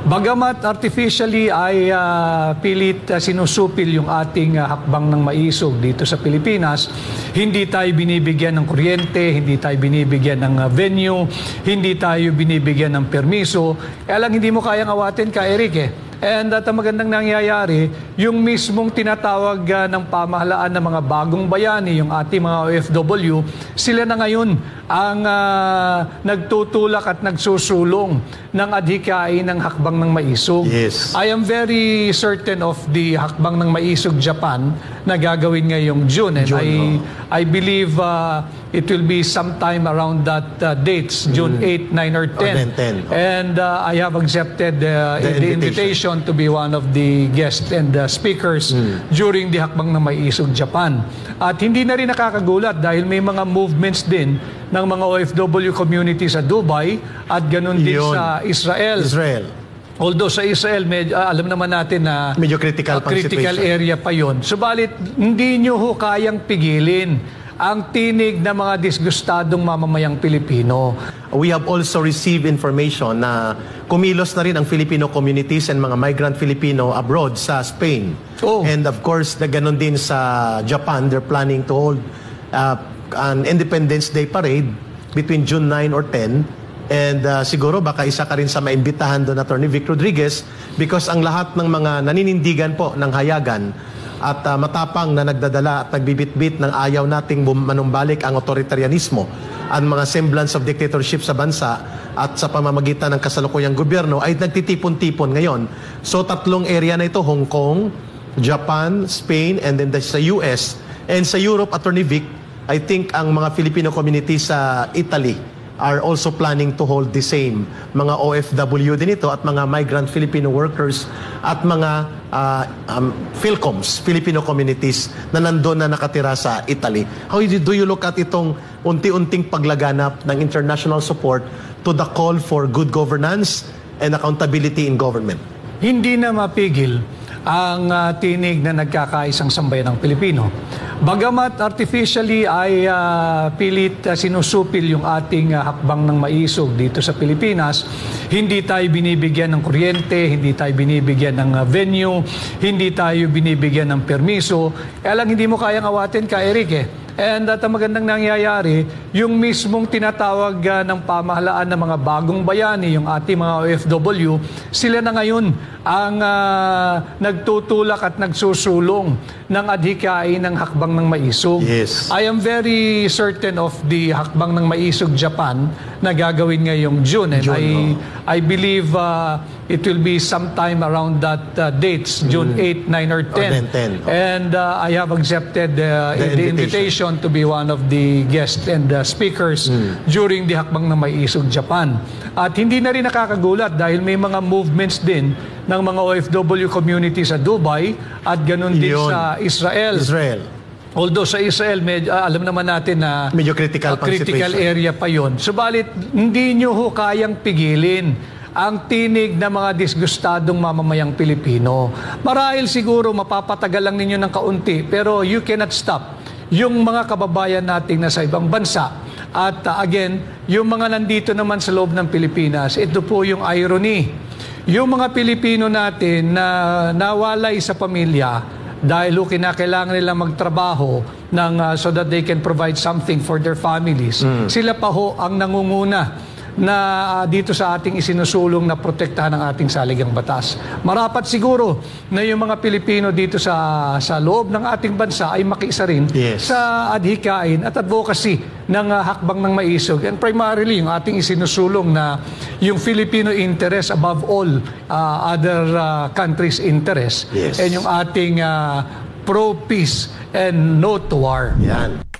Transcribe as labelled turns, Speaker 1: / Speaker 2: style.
Speaker 1: Bagamat artificially ay pilit sinusupil yung ating hakbang ng maisog dito sa Pilipinas, hindi tayo binibigyan ng kuryente, hindi tayo binibigyan ng venue, hindi tayo binibigyan ng permiso. Kaya lang hindi mo kayang awatin ka, Eric And at ang magandang nangyayari, yung mismong tinatawag ng pamahalaan ng mga bagong bayani, yung ating mga OFW, sila na ngayon ang nagtutulak at nagsusulong ng adhikain ng hakbang ng maisog.
Speaker 2: Yes.
Speaker 1: I am very certain of the hakbang ng maisog Japan na gagawin ngayong June. And I believe it will be sometime around that dates, June 8, 9, or 10. And I have accepted the invitation to be one of the guests and speakers during the hakbang ng maisog Japan. At hindi na rin nakakagulat dahil may mga movements din ng mga OFW community sa Dubai at ganun din sa Israel. Although sa Israel, alam naman natin na
Speaker 2: medyo critical
Speaker 1: area pa yon. Subalit, hindi nyo ho kayang pigilin ang tinig ng mga disgustadong mamamayang Pilipino.
Speaker 2: We have also received information na kumilos na rin ang Filipino communities and mga migrant Filipino abroad sa Spain. And of course, ganon din sa Japan, they're planning to hold an Independence Day parade between June 9 or 10. And siguro baka isa ka rin sa maimbitahan doon, Attorney Vic Rodriguez, because ang lahat ng mga naninindigan po ng hayagan at matapang na nagdadala at nagbibitbit ng ayaw nating manumbalik ang authoritarianismo, ang mga semblance of dictatorship sa bansa at sa pamamagitan ng kasalukuyang gobyerno ay nagtitipon-tipon ngayon. So tatlong area na ito, Hong Kong, Japan, Spain, and then sa US. And sa Europe, Attorney Vic, I think ang mga Filipino community sa Italy are also planning to hold the same. Mga OFW din ito at mga migrant Filipino workers at mga Philcoms, Filipino communities na nandun na nakatira sa Italy. How do you look at itong unti-unting paglaganap ng international support to the call for good governance and accountability in government?
Speaker 1: Hindi na mapigil ang tinig na nagkakaisang sambayan ng Pilipino. Bagamat artificially ay pilit sinusupil yung ating hakbang ng maisog dito sa Pilipinas, hindi tayo binibigyan ng kuryente, hindi tayo binibigyan ng venue, hindi tayo binibigyan ng permiso. Kaya lang hindi mo kayang awatin ka, Eric And at ang magandang nangyayari, yung mismong tinatawag ng pamahalaan ng mga bagong bayani, yung ating mga OFW, sila na ngayon ang nagtutulak at nagsusulong ng adhikain ng hakbang ng maisog. I am very certain of the hakbang ng maisog Japan na gagawin ngayong June. And I believe it will be sometime around that dates, June 8, 9, or 10. And I have accepted the invitation to be one of the guests and speakers during the hakbang ng maisog Japan. At hindi na rin nakakagulat dahil may mga movements din ng mga OFW community sa Dubai at ganun din sa Israel. Although sa Israel, alam naman natin na
Speaker 2: medyo critical
Speaker 1: area pa yon. Subalit, hindi nyo ho kayang pigilin ang tinig ng mga disgustadong mamamayang Pilipino. Marahil siguro mapapatagal lang ninyo ng kaunti, pero you cannot stop yung mga kababayan nating nasa ibang bansa. At again, yung mga nandito naman sa loob ng Pilipinas, ito po yung irony. Yung mga Pilipino natin na nawalay sa pamilya dahil kinakailangan nila magtrabaho so that they can provide something for their families. Sila pa ho ang nangunguna na dito sa ating isinusulong na protektahan ng ating saligang batas. Marapat siguro na yung mga Pilipino dito sa loob ng ating bansa ay makiisa rin sa adhikain at advocacy ng hakbang ng maisog. And primarily, yung ating isinusulong na yung Filipino interest above all other countries' interest. And yung ating pro-peace and no to war.
Speaker 2: Yan.